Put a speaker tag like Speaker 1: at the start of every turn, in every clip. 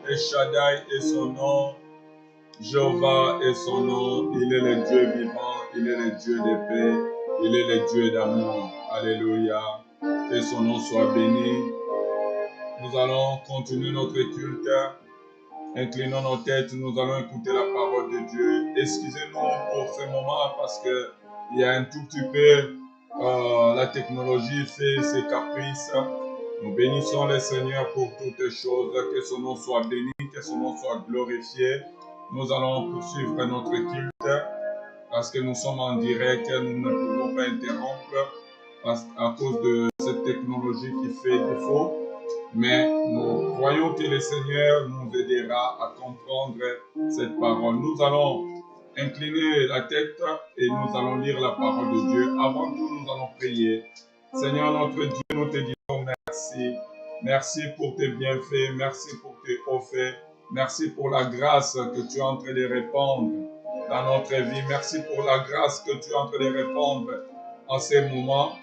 Speaker 1: El Shaddai est son nom. Jéhovah est son nom. Il est le Dieu vivant. Il est le Dieu de paix. Il est le Dieu d'amour. Alléluia. Que son nom soit béni. Nous allons continuer notre culte. Inclinons nos têtes. Nous allons écouter la parole de Dieu. Excusez-nous pour ce moment parce que il y a un tout petit peu la technologie fait ses caprices. Nous bénissons le Seigneur pour toutes choses. Que son nom soit béni, que son nom soit glorifié. Nous allons poursuivre notre culte parce que nous sommes en direct. Nous ne pouvons pas interrompre à cause de cette technologie qui fait défaut. Mais nous croyons que le Seigneur nous aidera à comprendre cette parole. Nous allons incliner la tête et nous allons lire la parole de Dieu. Avant tout, nous allons prier. Seigneur notre Dieu, nous te disons merci. Merci pour tes bienfaits, merci pour tes hauts faits. Merci pour la grâce que tu es en train de répandre dans notre vie. Merci pour la grâce que tu es en train de répandre en ces moments.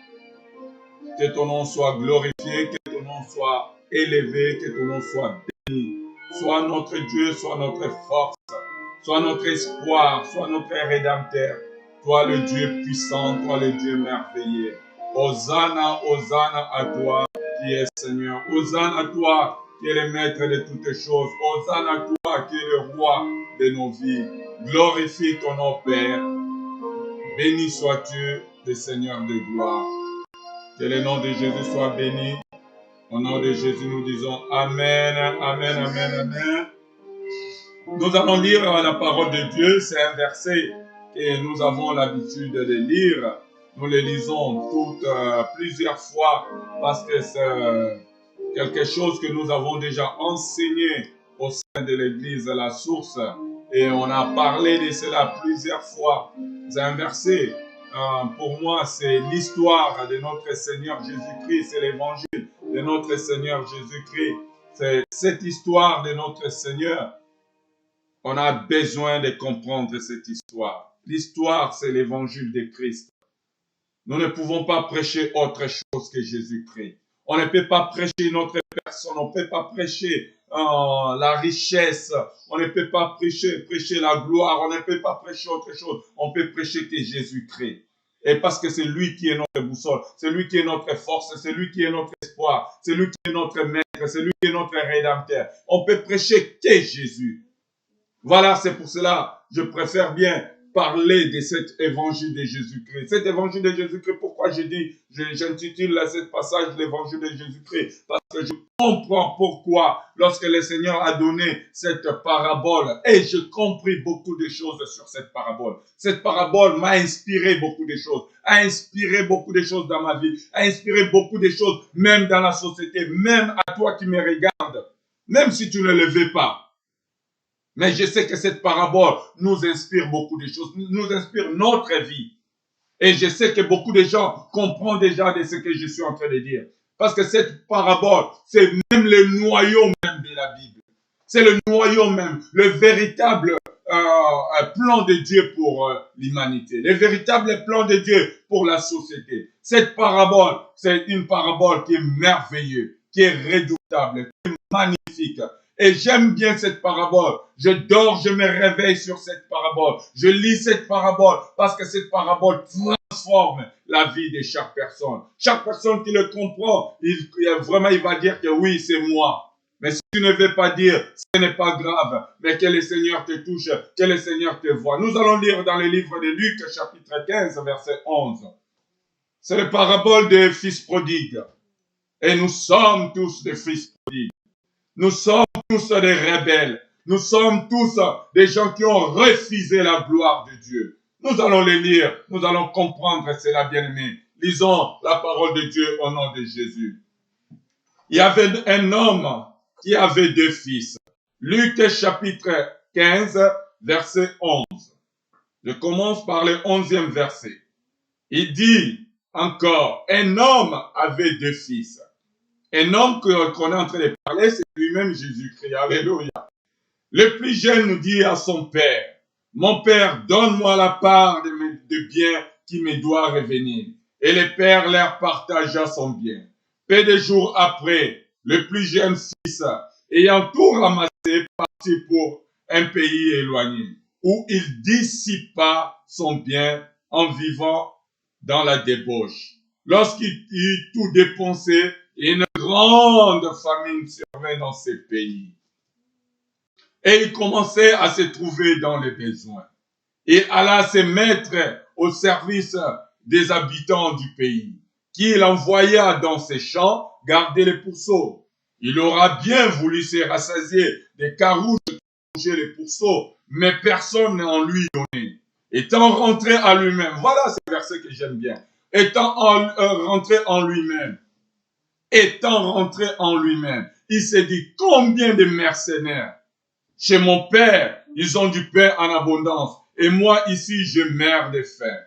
Speaker 1: Que ton nom soit glorifié, que ton nom soit élevé, que ton nom soit béni. Sois notre Dieu, sois notre force, sois notre espoir, sois notre rédempteur. Toi le Dieu puissant, toi le Dieu merveilleux. Hosanna, Hosanna à toi qui es Seigneur. Hosanna à toi qui es le maître de toutes choses. Hosanna à toi qui es le roi de nos vies. Glorifie ton nom Père. Béni sois-tu, le Seigneur de gloire. Que le nom de Jésus soit béni. Au nom de Jésus, nous disons Amen, Amen, Amen, Amen. Nous allons lire la parole de Dieu. C'est un verset que nous avons l'habitude de lire. Nous le lisons plusieurs fois parce que c'est quelque chose que nous avons déjà enseigné au sein de l'Église La Source. Et on a parlé de cela plusieurs fois. C'est un verset. Pour moi, c'est l'histoire de notre Seigneur Jésus-Christ, c'est l'évangile de notre Seigneur Jésus-Christ. C'est cette histoire de notre Seigneur. On a besoin de comprendre cette histoire. L'histoire, c'est l'évangile de Christ. Nous ne pouvons pas prêcher autre chose que Jésus-Christ. On ne peut pas prêcher notre personne, on ne peut pas prêcher la richesse, on ne peut pas prêcher la gloire, on ne peut pas prêcher autre chose. On peut prêcher que Jésus-Christ. Et parce que c'est lui qui est notre boussole, c'est lui qui est notre force, c'est lui qui est notre espoir, c'est lui qui est notre maître, c'est lui qui est notre rédempteur. On peut prêcher que Jésus. Voilà, c'est pour cela je préfère bien parler de cet évangile de Jésus-Christ. Cet évangile de Jésus-Christ, pourquoi j'intitule cet passage l'évangile de Jésus-Christ? Parce que je comprends pourquoi, lorsque le Seigneur a donné cette parabole, et j'ai compris beaucoup de choses sur cette parabole. Cette parabole m'a inspiré beaucoup de choses, a inspiré beaucoup de choses dans ma vie, a inspiré beaucoup de choses, même dans la société, même à toi qui me regardes, même si tu ne le veux pas. Mais je sais que cette parabole nous inspire beaucoup de choses, nous inspire notre vie. Et je sais que beaucoup de gens comprennent déjà de ce que je suis en train de dire. Parce que cette parabole, c'est même le noyau même de la Bible. C'est le noyau même, le véritable plan de Dieu pour l'humanité. Le véritable plan de Dieu pour la société. Cette parabole, c'est une parabole qui est merveilleuse, qui est redoutable, qui est magnifique. Et j'aime bien cette parabole. Je dors, je me réveille sur cette parabole. Je lis cette parabole parce que cette parabole transforme la vie de chaque personne. Chaque personne qui le comprend, il va dire que oui, c'est moi. Mais si tu ne veux pas dire, ce n'est pas grave, mais que le Seigneur te touche, que le Seigneur te voit. Nous allons lire dans le livre de Luc, chapitre 15, verset 11. C'est la parabole des fils prodigues. Et nous sommes tous des fils prodigues. Nous sommes tous des rebelles. Nous sommes tous des gens qui ont refusé la gloire de Dieu. Nous allons les lire. Nous allons comprendre cela, bien-aimés. Lisons la parole de Dieu au nom de Jésus. Il y avait un homme qui avait 2 fils. Luc chapitre 15, verset 11. Je commence par le 11e verset. Il dit encore, un homme avait 2 fils. Un homme qu'on est en train de parler, c'est lui-même Jésus-Christ. Alléluia. Le plus jeune nous dit à son père, mon père, donne-moi la part de biens qui me doit revenir. Et le père leur partagea son bien. Peu de jours après, le plus jeune fils ayant tout ramassé, partit pour un pays éloigné, où il dissipa son bien en vivant dans la débauche. Lorsqu'il eut tout dépensé, une grande famine survint dans ces pays. Et il commençait à se trouver dans les besoins. Il alla se mettre au service des habitants du pays, qu'il envoya dans ses champs garder les pourceaux. Il aura bien voulu se rassasier des carouges de manger les pourceaux, mais personne n'en lui donnait. Étant rentré à lui-même, voilà ce verset que j'aime bien. Rentré en lui-même, il s'est dit, combien de mercenaires chez mon père, ils ont du pain en abondance. Et moi, ici, je meurs de faim.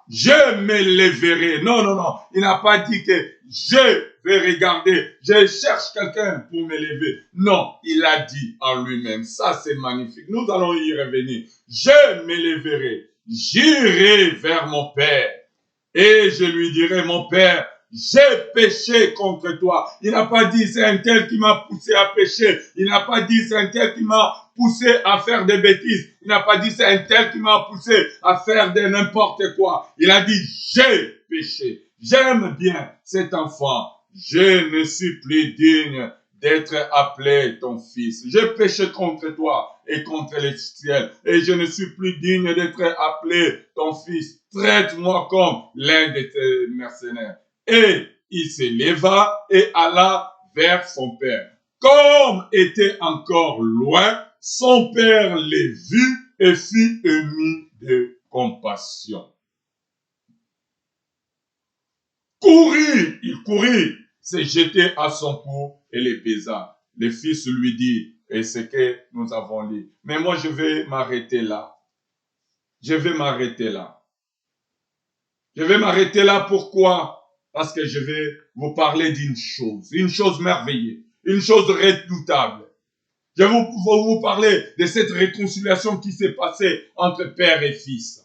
Speaker 1: Je m'élèverai. Non. Il n'a pas dit que je vais regarder, je cherche quelqu'un pour m'élever. Non, il a dit en lui-même. Ça, c'est magnifique. Nous allons y revenir. Je m'élèverai. J'irai vers mon père. Et je lui dirai, mon père, j'ai péché contre toi. Il n'a pas dit, c'est un tel qui m'a poussé à pécher. Il n'a pas dit, c'est un tel qui m'a poussé à faire des bêtises. Il n'a pas dit, c'est un tel qui m'a poussé à faire de n'importe quoi. Il a dit, j'ai péché. J'aime bien cet enfant. Je ne suis plus digne d'être appelé ton fils. J'ai péché contre toi et contre les ciels. Et je ne suis plus digne d'être appelé ton fils. Traite-moi comme l'un de tes mercenaires. Et il s'éleva et alla vers son père. Comme était encore loin, son père les vit et fut ému de compassion. Il courut, s'est jeté à son cou et les baisa. Le fils lui dit, et c'est que nous avons lu. Mais moi, je vais m'arrêter là. Je vais m'arrêter là, pourquoi? Parce que je vais vous parler d'une chose merveilleuse, une chose redoutable. Je vais vous parler de cette réconciliation qui s'est passée entre père et fils.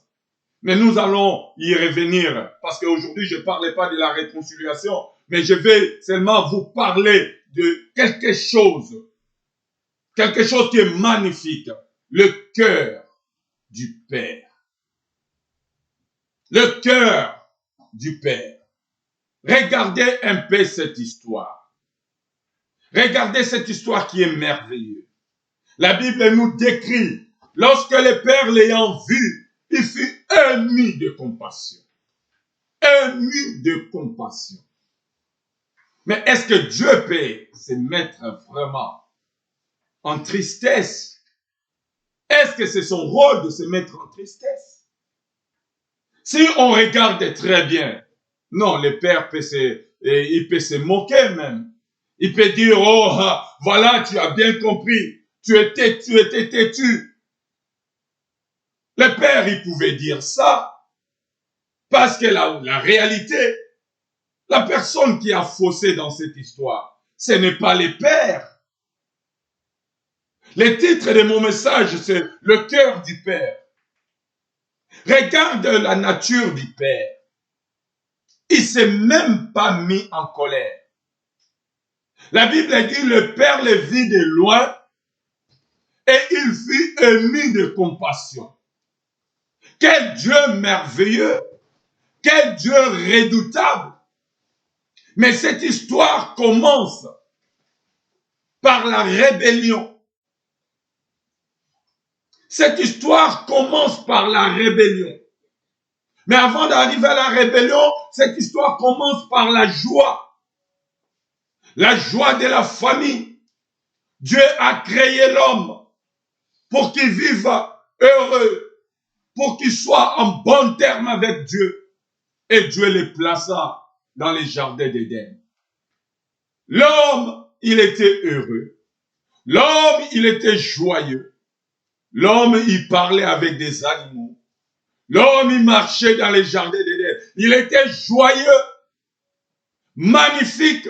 Speaker 1: Mais nous allons y revenir, parce qu'aujourd'hui, je ne parle pas de la réconciliation, mais je vais seulement vous parler de quelque chose qui est magnifique, le cœur du Père. Le cœur du Père. Regardez un peu cette histoire. Regardez cette histoire qui est merveilleuse. La Bible nous décrit, lorsque le Père l'ayant vu, il fut ému de compassion. Ému de compassion. Mais est-ce que Dieu peut se mettre vraiment en tristesse? Est-ce que c'est son rôle de se mettre en tristesse? Si on regarde très bien, non, le Père peut se moquer même. Il peut dire, oh, voilà, tu as bien compris, tu étais têtu. Le Père, il pouvait dire ça, parce que la réalité, la personne qui a faussé dans cette histoire, ce n'est pas les pères. Le titre de mon message, c'est le cœur du Père. Regarde la nature du Père. Il s'est même pas mis en colère. La Bible dit, le Père le vit de loin et il fut ému de compassion. Quel Dieu merveilleux! Quel Dieu redoutable! Mais cette histoire commence par la rébellion. Cette histoire commence par la rébellion. Mais avant d'arriver à la rébellion, cette histoire commence par la joie. La joie de la famille. Dieu a créé l'homme pour qu'il vive heureux, pour qu'il soit en bon terme avec Dieu. Et Dieu les plaça dans les jardins d'Éden. L'homme, il était heureux. L'homme, il était joyeux. L'homme, il parlait avec des animaux. L'homme, il marchait dans les jardins d'Éden. Il était joyeux, magnifique.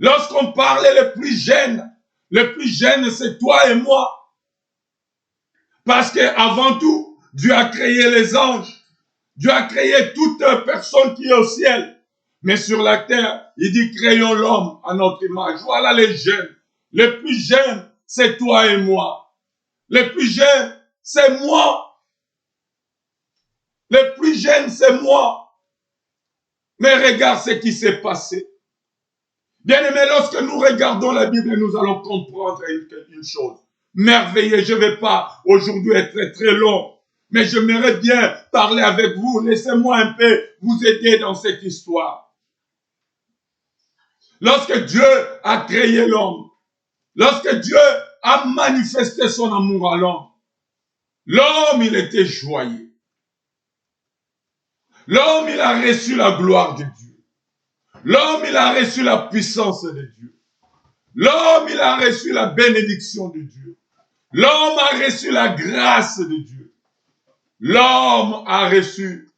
Speaker 1: Lorsqu'on parlait le plus jeune, c'est toi et moi. Parce que avant tout, Dieu a créé les anges. Dieu a créé toute personne qui est au ciel. Mais sur la terre, il dit, créons l'homme à notre image. Voilà les jeunes. Le plus jeune, c'est toi et moi. Le plus jeune, c'est moi. Le plus jeune, c'est moi. Mais regarde ce qui s'est passé. Bien-aimés, lorsque nous regardons la Bible, nous allons comprendre une chose. Merveilleux, je ne vais pas aujourd'hui être très long, mais j'aimerais bien parler avec vous. Laissez-moi un peu vous aider dans cette histoire. Lorsque Dieu a créé l'homme, lorsque Dieu a manifesté son amour à l'homme, il était joyeux. L'homme, il a reçu la gloire de Dieu. L'homme, il a reçu la puissance de Dieu. L'homme, il a reçu la bénédiction de Dieu. L'homme a reçu la grâce de Dieu. L'homme a reçu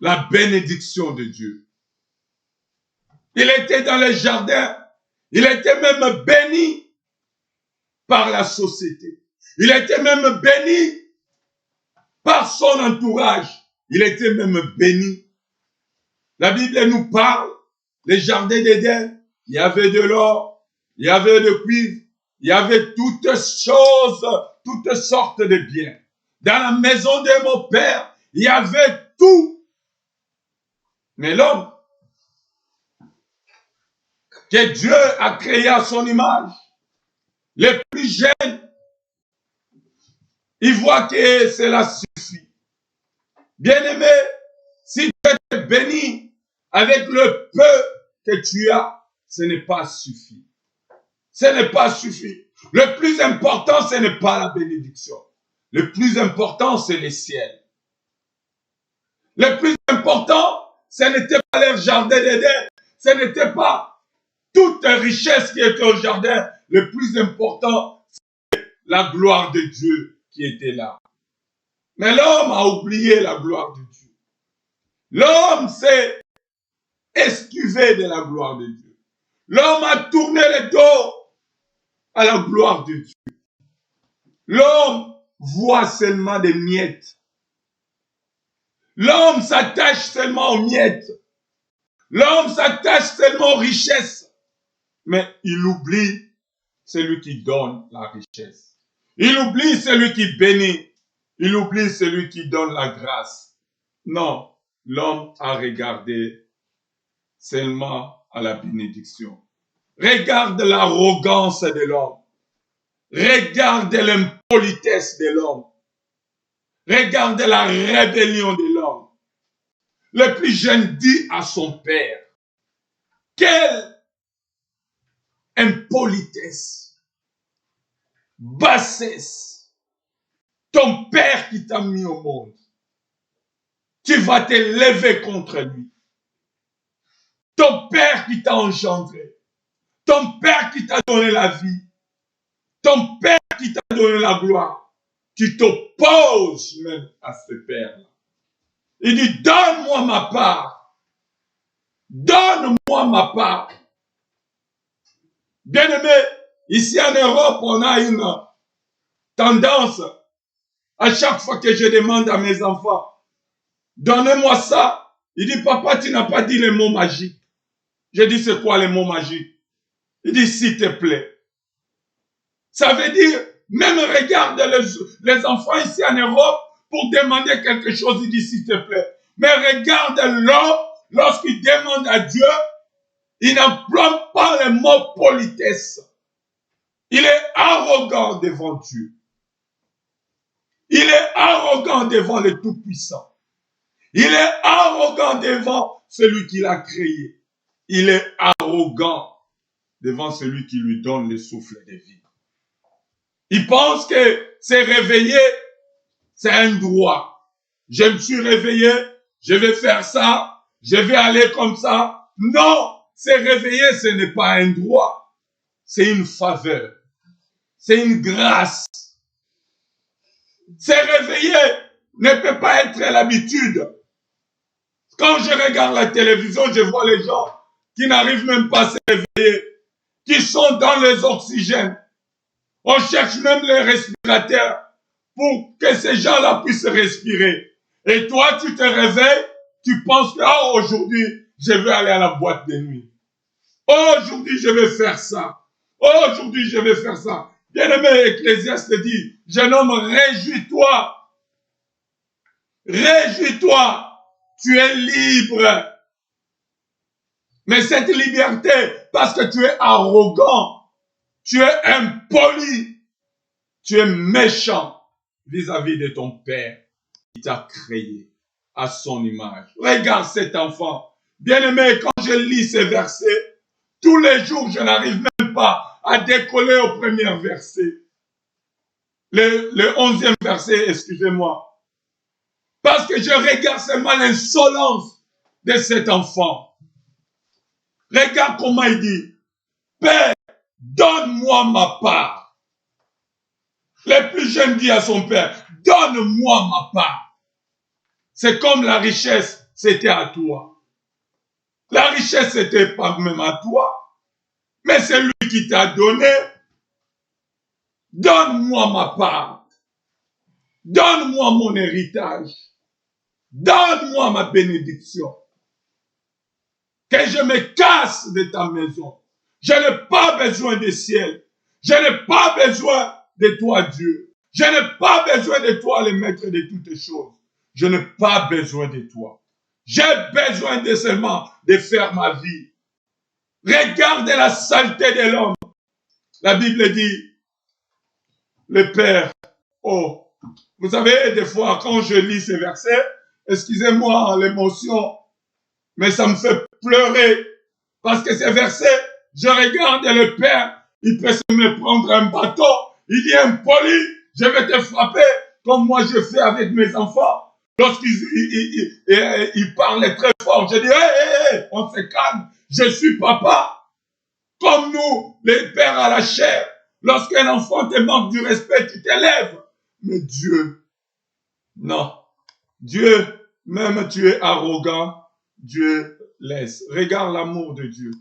Speaker 1: la bénédiction de Dieu. Il était dans le jardin. Il était même béni par la société. Il était même béni par son entourage. Il était même béni. La Bible nous parle, les jardins d'Éden, il y avait de l'or, il y avait de cuivre, il y avait toutes choses, toutes sortes de biens. Dans la maison de mon père, il y avait tout. Mais l'homme que Dieu a créé à son image, les plus jeunes, ils voient que cela suffit. Bien-aimé, si Dieu te bénit avec le peu que tu as, ce n'est pas suffisant. Ce n'est pas suffisant. Le plus important, ce n'est pas la bénédiction. Le plus important, c'est le ciel. Le plus important, ce n'était pas le jardin d'Éden. Ce n'était pas toute richesse qui était au jardin. Le plus important, c'est la gloire de Dieu qui était là. Mais l'homme a oublié la gloire de Dieu. L'homme s'est esquivé de la gloire de Dieu. L'homme a tourné le dos à la gloire de Dieu. L'homme voit seulement des miettes. L'homme s'attache seulement aux miettes. L'homme s'attache seulement aux richesses. Mais il oublie celui qui donne la richesse. Il oublie celui qui bénit. Il oublie celui qui donne la grâce. Non, l'homme a regardé seulement à la bénédiction. Regarde l'arrogance de l'homme. Regarde l'impolitesse de l'homme. Regarde la rébellion de l'homme. Le plus jeune dit à son père, quelle impolitesse, bassesse, ton père qui t'a mis au monde, tu vas te lever contre lui. Ton père qui t'a engendré, ton père qui t'a donné la vie, ton père qui t'a donné la gloire, tu t'opposes même à ce père-là. Il dit, donne-moi ma part. Donne-moi ma part. Bien-aimé, ici en Europe, on a une tendance, à chaque fois que je demande à mes enfants, donnez-moi ça. Il dit, papa, tu n'as pas dit les mots magiques. Je dis, c'est quoi les mots magiques? Il dit, s'il te plaît. Ça veut dire, même regarde les enfants ici en Europe, pour demander quelque chose, il dit, s'il te plaît. Mais regarde l'homme, lorsqu'il demande à Dieu, il n'emploie pas le mot politesse. Il est arrogant devant Dieu. Il est arrogant devant le Tout-Puissant. Il est arrogant devant celui qui l'a créé. Il est arrogant devant celui qui lui donne le souffle de vie. Il pense que se réveiller, c'est un droit. Je me suis réveillé, je vais faire ça, je vais aller comme ça. Non, se réveiller, ce n'est pas un droit. C'est une faveur. C'est une grâce. Se réveiller ne peut pas être l'habitude. Quand je regarde la télévision, je vois les gens qui n'arrivent même pas à se réveiller, qui sont dans les oxygènes. On cherche même les respirateurs pour que ces gens-là puissent respirer. Et toi, tu te réveilles, tu penses que oh, aujourd'hui, je vais aller à la boîte de nuit. Aujourd'hui, je vais faire ça. Oh, aujourd'hui, je vais faire ça. Bien-aimé, Ecclésiaste dit, jeune homme, réjouis-toi. Réjouis-toi. Tu es libre. Mais cette liberté, parce que tu es arrogant, tu es impoli, tu es méchant vis-à-vis de ton père qui t'a créé à son image. Regarde cet enfant. Bien-aimé, quand je lis ces versets, tous les jours, je n'arrive même pas à décoller au premier verset. Le 11e verset, excusez-moi. Parce que je regarde seulement l'insolence de cet enfant. Regarde comment il dit, Père, donne-moi ma part. Le plus jeune dit à son père, donne-moi ma part. C'est comme la richesse, c'était à toi. La richesse, c'était pas même à toi, mais c'est lui qui t'a donné. Donne-moi ma part. Donne-moi mon héritage. Donne-moi ma bénédiction. Que je me casse de ta maison. Je n'ai pas besoin des ciels. Je n'ai pas besoin de toi, Dieu. Je n'ai pas besoin de toi, le maître de toutes choses. Je n'ai pas besoin de toi. J'ai besoin de seulement de faire ma vie. Regarde la saleté de l'homme. La Bible dit, le Père, oh, vous savez, des fois, quand je lis ces versets, excusez-moi l'émotion, mais ça me fait pleurer. Parce que ces versets, je regarde le Père, il peut se me prendre un bâton, il dit impoli, je vais te frapper, comme moi je fais avec mes enfants. Lorsqu'ils parlent très fort, je dis, hé, on se calme, je suis papa. Comme nous, les pères à la chair, lorsqu'un enfant te manque du respect, tu t'élèves. Mais Dieu, non. Dieu, même tu es arrogant, Dieu laisse. Regarde l'amour de Dieu.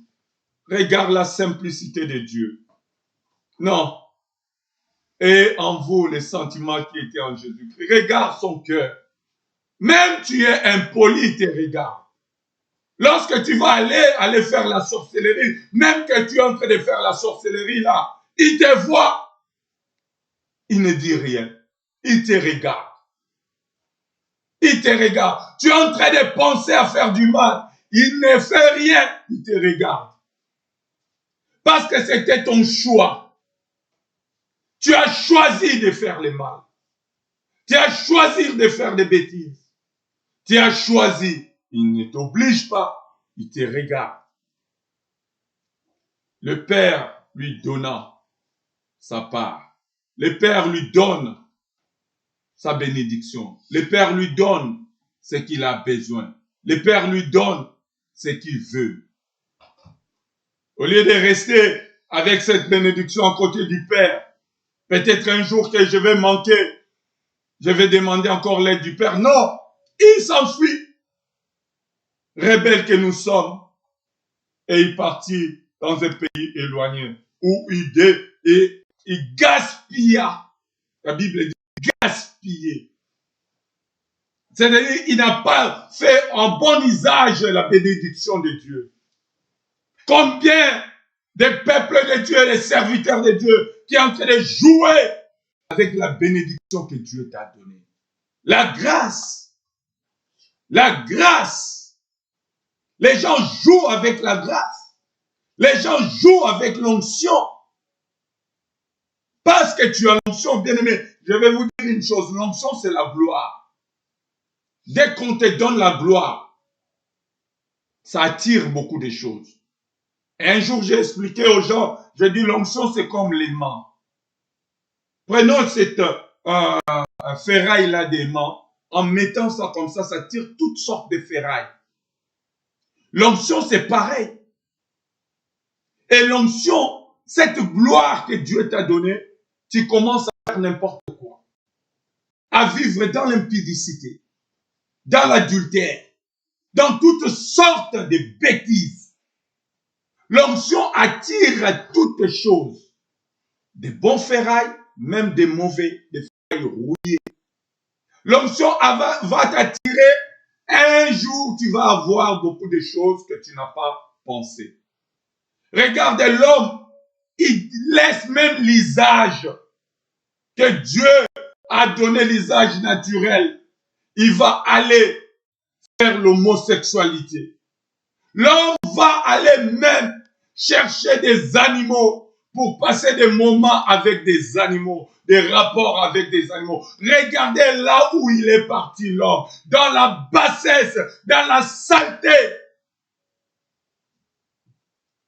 Speaker 1: Regarde la simplicité de Dieu. Non. Et en vous, les sentiments qui étaient en Jésus-Christ. Regarde son cœur. Même tu es impoli, il te regarde. Lorsque tu vas aller faire la sorcellerie, même que tu es en train de faire la sorcellerie là, il te voit, il ne dit rien. Il te regarde. Il te regarde. Tu es en train de penser à faire du mal. Il ne fait rien. Il te regarde. Parce que c'était ton choix. Tu as choisi de faire le mal. Tu as choisi de faire des bêtises. Tu as choisi. Il ne t'oblige pas. Il te regarde. Le Père lui donnant sa part. Le Père lui donne sa bénédiction. Le Père lui donne ce qu'il a besoin. Le Père lui donne ce qu'il veut. Au lieu de rester avec cette bénédiction à côté du Père, peut-être un jour que je vais manquer, je vais demander encore l'aide du Père. Non, il s'enfuit. Rebelle que nous sommes. Et il partit dans un pays éloigné où il gaspilla. La Bible dit gaspiller. C'est-à-dire il n'a pas fait en bon usage la bénédiction de Dieu. Combien de peuples de Dieu, les serviteurs de Dieu, qui sont en train de jouer avec la bénédiction que Dieu t'a donnée. La grâce. La grâce. Les gens jouent avec la grâce. Les gens jouent avec l'onction. Parce que tu as l'onction, bien-aimé, je vais vous dire une chose. L'onction, c'est la gloire. Dès qu'on te donne la gloire, ça attire beaucoup de choses. Et un jour, j'ai expliqué aux gens, j'ai dit l'onction, c'est comme l'aimant. Prenons cette ferraille-là d'aimant, en mettant ça comme ça tire toutes sortes de ferrailles. L'onction, c'est pareil. Et l'onction, cette gloire que Dieu t'a donnée, tu commences à faire n'importe quoi. À vivre dans l'impudicité, dans l'adultère, dans toutes sortes de bêtises. L'onction attire toutes choses. Des bons ferrailles, même des mauvais, des ferrailles rouillées. L'onction va t'attirer. Un jour, tu vas avoir beaucoup de choses que tu n'as pas pensé. Regarde l'homme il laisse même l'usage que Dieu a donné, l'usage naturel. Il va aller vers l'homosexualité. L'homme va aller même chercher des animaux pour passer des moments avec des animaux, des rapports avec des animaux. Regardez là où il est parti l'homme, dans la bassesse, dans la saleté.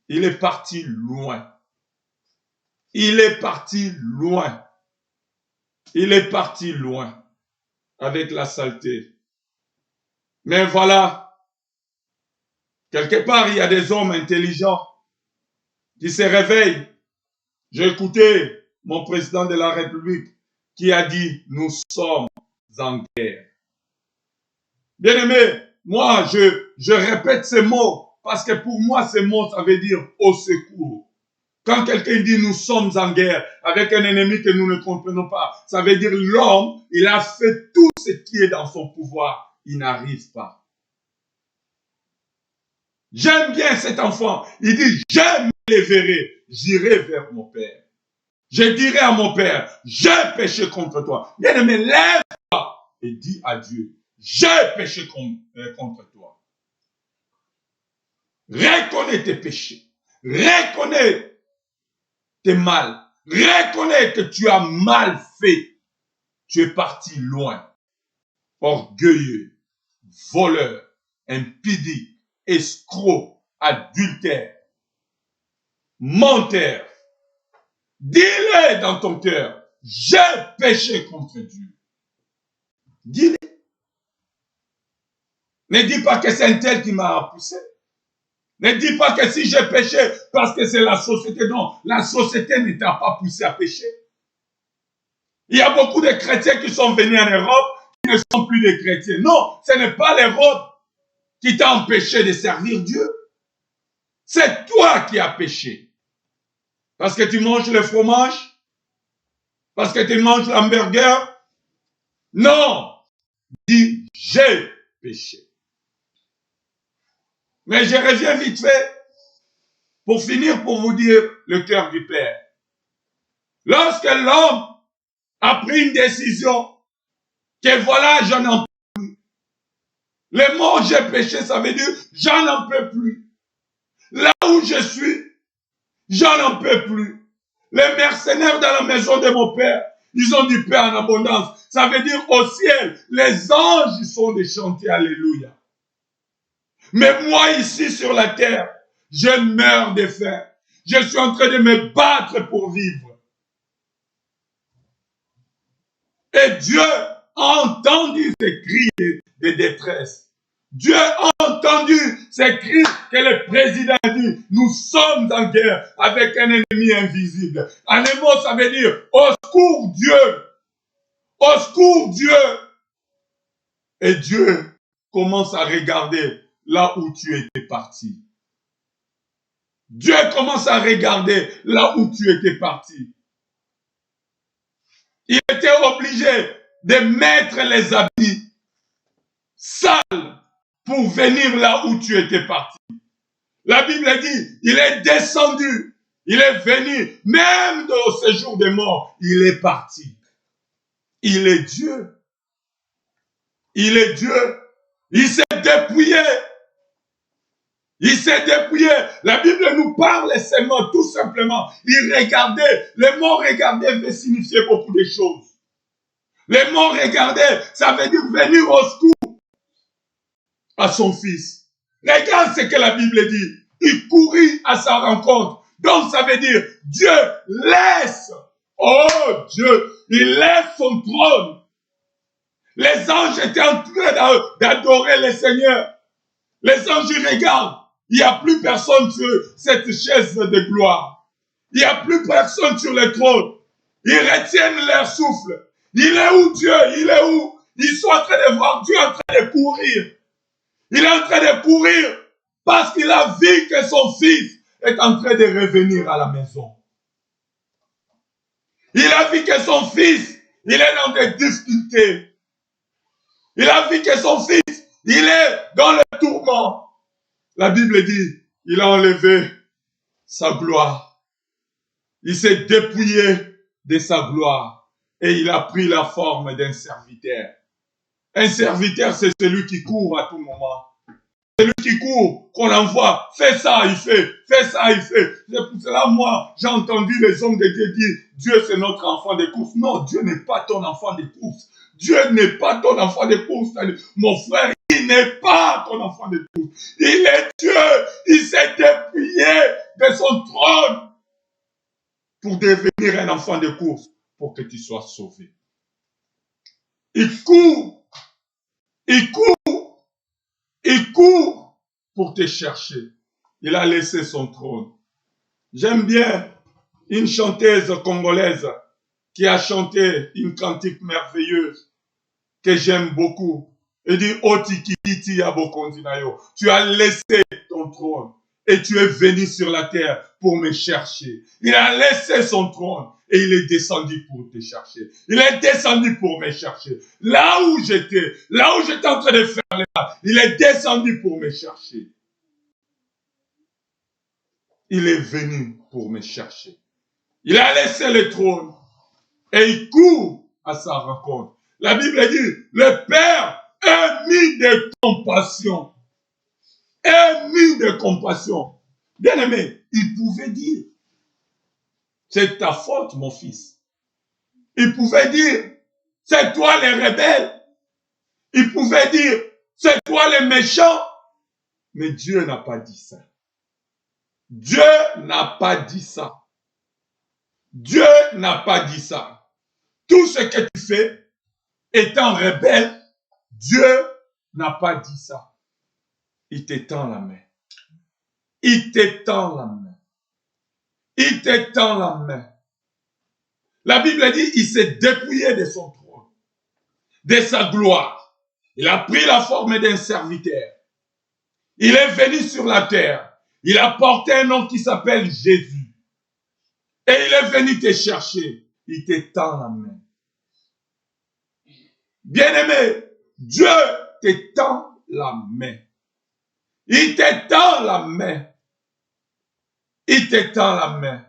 Speaker 1: Il est parti loin. Il est parti loin. Il est parti loin avec la saleté. Mais voilà, quelque part, il y a des hommes intelligents qui se réveillent. J'ai écouté mon président de la République qui a dit, nous sommes en guerre. Bien-aimé, moi, je répète ces mots parce que pour moi, ces mots, ça veut dire au secours. Quand quelqu'un dit nous sommes en guerre avec un ennemi que nous ne comprenons pas, ça veut dire l'homme, il a fait tout ce qui est dans son pouvoir. Il n'arrive pas. J'aime bien cet enfant. Il dit, je me lèverai, j'irai vers mon Père. Je dirai à mon Père, j'ai péché contre toi. Bien-aimé, lève-toi et dis à Dieu, j'ai péché contre toi. Reconnais tes péchés. Reconnais tes mal. Reconnais que tu as mal fait. Tu es parti loin. Orgueilleux, voleur, impudique, escroc, adultère, menteur. Dis-le dans ton cœur. J'ai péché contre Dieu. Dis-le. Ne dis pas que c'est un tel qui m'a poussé. Ne dis pas que si j'ai péché parce que c'est la société. Non, la société ne t'a pas poussé à pécher. Il y a beaucoup de chrétiens qui sont venus en Europe qui ne sont plus des chrétiens. Non, ce n'est pas l'Europe qui t'a empêché de servir Dieu. C'est toi qui as péché. Parce que tu manges le fromage? Parce que tu manges l'hamburger? Non. Dis, j'ai péché. Mais je reviens vite fait pour finir, pour vous dire le cœur du Père. Lorsque l'homme a pris une décision que voilà, j'en en peux plus. Le mot j'ai péché, ça veut dire j'en en peux plus. Là où je suis, j'en en peux plus. Les mercenaires dans la maison de mon Père, ils ont du pain en abondance. Ça veut dire au ciel, les anges sont des chantiers, alléluia. Mais moi ici sur la terre, je meurs de faim. Je suis en train de me battre pour vivre. Et Dieu a entendu ces cris de détresse. Dieu a entendu ces cris que le président a dit. Nous sommes en guerre avec un ennemi invisible. En un mot, ça veut dire au secours Dieu. Au secours Dieu. Et Dieu commence à regarder là où tu étais parti. Dieu commence à regarder là où tu étais parti. Il était obligé de mettre les habits sales pour venir là où tu étais parti. La Bible dit, il est descendu, il est venu, même au séjour des morts, il est parti. Il est Dieu. Il est Dieu. Il s'est dépouillé. Il s'est dépouillé. La Bible nous parle seulement, tout simplement. Il regardait. Le mot regarder veut signifier beaucoup de choses. Le mot regarder, ça veut dire venir au secours à son fils. Regarde ce que la Bible dit. Il courut à sa rencontre. Donc ça veut dire, Dieu laisse. Oh Dieu, il laisse son trône. Les anges étaient en train d'adorer le Seigneur. Les anges regardent. Il n'y a plus personne sur cette chaise de gloire. Il n'y a plus personne sur le trône. Ils retiennent leur souffle. Il est où Dieu? Il est où? Ils sont en train de voir Dieu en train de courir. Il est en train de courir parce qu'il a vu que son fils est en train de revenir à la maison. Il a vu que son fils, il est dans des difficultés. Il a vu que son fils, il est dans le tourment. La Bible dit, il a enlevé sa gloire. Il s'est dépouillé de sa gloire et il a pris la forme d'un serviteur. Un serviteur, c'est celui qui court à tout moment. Celui qui court, qu'on envoie, fais ça, il fait, fais ça, il fait. C'est pour cela, moi, j'ai entendu les hommes de Dieu dire, Dieu c'est notre enfant de course. Non, Dieu n'est pas ton enfant de course. Dieu n'est pas ton enfant de course. Mon frère, il n'est pas ton enfant de course. Il est Dieu. Il s'est dépouillé de son trône pour devenir un enfant de course, pour que tu sois sauvé. Il court. Il court. Il court pour te chercher. Il a laissé son trône. J'aime bien une chanteuse congolaise qui a chanté une cantique merveilleuse que j'aime beaucoup. Elle dit, Otikiti Abokondinayo. Tu as laissé ton trône et tu es venu sur la terre pour me chercher. Il a laissé son trône et il est descendu pour te chercher. Il est descendu pour me chercher. Là où j'étais en train de faire les pas, il est descendu pour me chercher. Il est venu pour me chercher. Il a laissé le trône et il court à sa rencontre. La Bible dit, le Père est mis de compassion. Est mis de compassion. Bien aimé, il pouvait dire, c'est ta faute, mon fils. Il pouvait dire, c'est toi les rebelles. Il pouvait dire, c'est toi les méchants. Mais Dieu n'a pas dit ça. Dieu n'a pas dit ça. Dieu n'a pas dit ça. Tout ce que tu fais, étant rebelle, Dieu n'a pas dit ça. Il t'étend la main. Il t'étend la main. Il t'étend la main. La Bible dit, il s'est dépouillé de son trône, de sa gloire. Il a pris la forme d'un serviteur. Il est venu sur la terre. Il a porté un nom qui s'appelle Jésus. Et il est venu te chercher. Il t'étend la main. Bien-aimé, Dieu t'étend la main. Il t'étend la main. Il t'étend la main.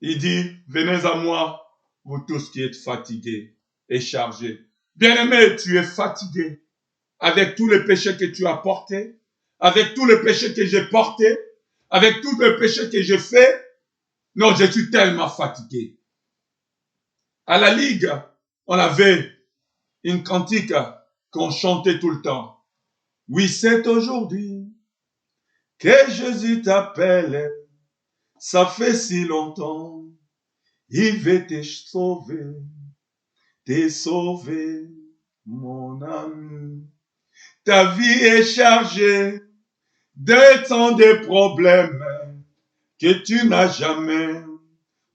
Speaker 1: Il dit, venez à moi, vous tous qui êtes fatigués et chargés. Bien-aimé, tu es fatigué avec tous les péchés que tu as portés, avec tous les péchés que j'ai portés, avec tous les péchés que j'ai faits. Non, je suis tellement fatigué. À la Ligue, on avait une cantique qu'on chantait tout le temps. Oui, c'est aujourd'hui que Jésus t'appelle. Ça fait si longtemps. Il veut te sauver, mon ami. Ta vie est chargée de tant de problèmes que tu n'as jamais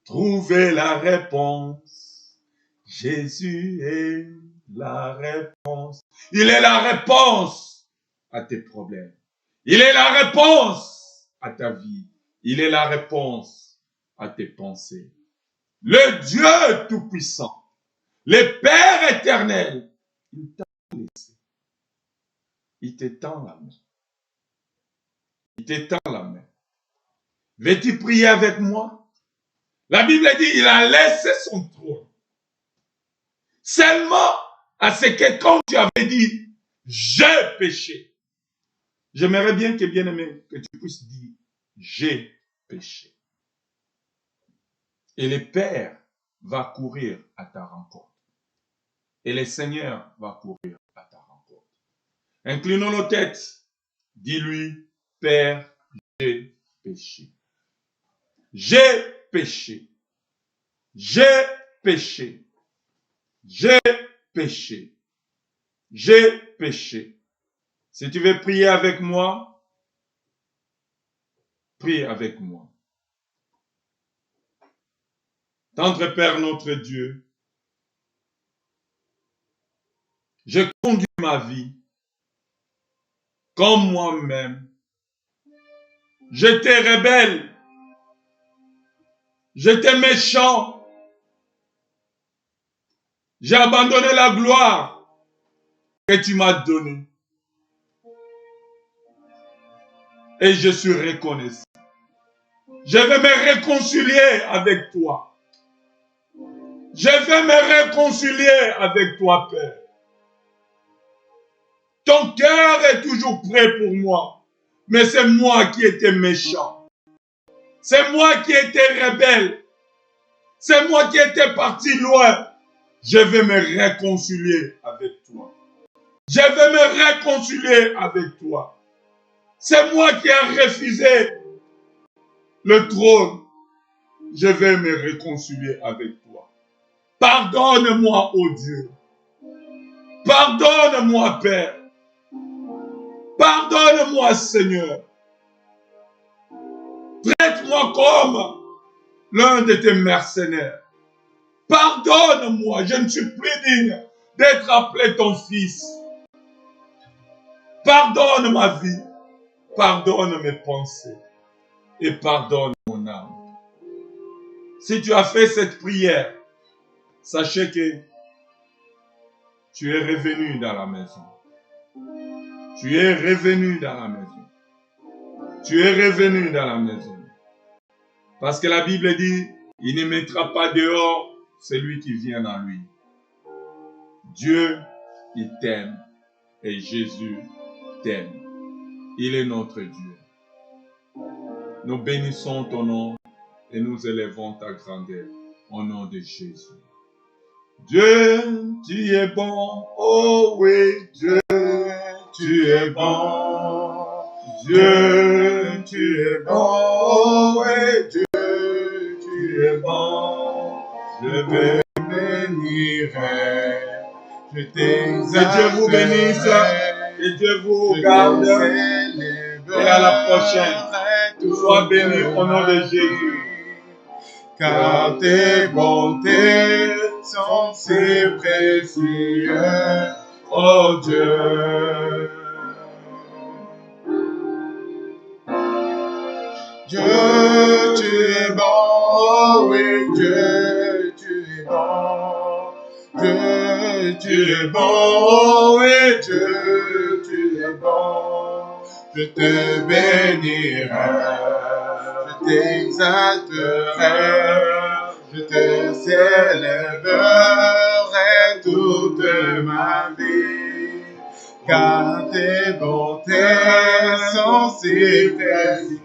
Speaker 1: trouvé la réponse. Jésus est la réponse. Il est la réponse à tes problèmes. Il est la réponse à ta vie. Il est la réponse à tes pensées. Le Dieu Tout-Puissant, le Père éternel, il t'a laissé. Il t'étend la main. Il t'étend la main. Veux-tu prier avec moi? La Bible dit, il a laissé son trône. Seulement à ce que quand tu avais dit, j'ai péché. J'aimerais bien que, bien-aimé, que tu puisses dire, j'ai péché. Et le Père va courir à ta rencontre. Et le Seigneur va courir à ta rencontre. Inclinons nos têtes. Dis-lui, Père, j'ai péché. J'ai péché. J'ai péché. J'ai péché. J'ai péché. Si tu veux prier avec moi, prie avec moi. Tendre Père notre Dieu, je conduis ma vie comme moi-même. J'étais rebelle. J'étais méchant. J'ai abandonné la gloire que tu m'as donnée. Et je suis reconnaissant. Je vais me réconcilier avec toi. Je vais me réconcilier avec toi, Père. Ton cœur est toujours prêt pour moi. Mais c'est moi qui étais méchant. C'est moi qui étais rebelle. C'est moi qui étais parti loin. Je vais me réconcilier avec toi. Je vais me réconcilier avec toi. C'est moi qui ai refusé le trône. Je vais me réconcilier avec toi. Pardonne-moi, ô Dieu. Pardonne-moi, Père. Pardonne-moi, Seigneur. Traite-moi comme l'un de tes mercenaires. Pardonne-moi, je ne suis plus digne d'être appelé ton fils. Pardonne ma vie, pardonne mes pensées et pardonne mon âme. Si tu as fait cette prière, sachez que tu es revenu dans la maison. Tu es revenu dans la maison. Tu es revenu dans la maison. Parce que la Bible dit, il ne mettra pas dehors celui qui vient à lui. Dieu, il t'aime et Jésus t'aime. Il est notre Dieu. Nous bénissons ton nom et nous élevons ta grandeur au nom de Jésus. Dieu, tu es bon, oh oui, Dieu, tu es bon. Dieu, tu es bon, oh oui, Dieu, tu es bon. Je te bénirai, je t'exalterai. Que Dieu vous bénisse, que Dieu vous garde. Et à la prochaine. Sois béni au nom de Jésus. Car tes bontés sont si précieuses, oh Dieu. Dieu, tu es bon, oh oui, Dieu, tu es bon. Dieu, tu es bon, oh oui, Dieu, tu es bon. Je te bénirai, je t'exalterai, je te célébrerai toute ma vie, car tes bontés sont si précieuses.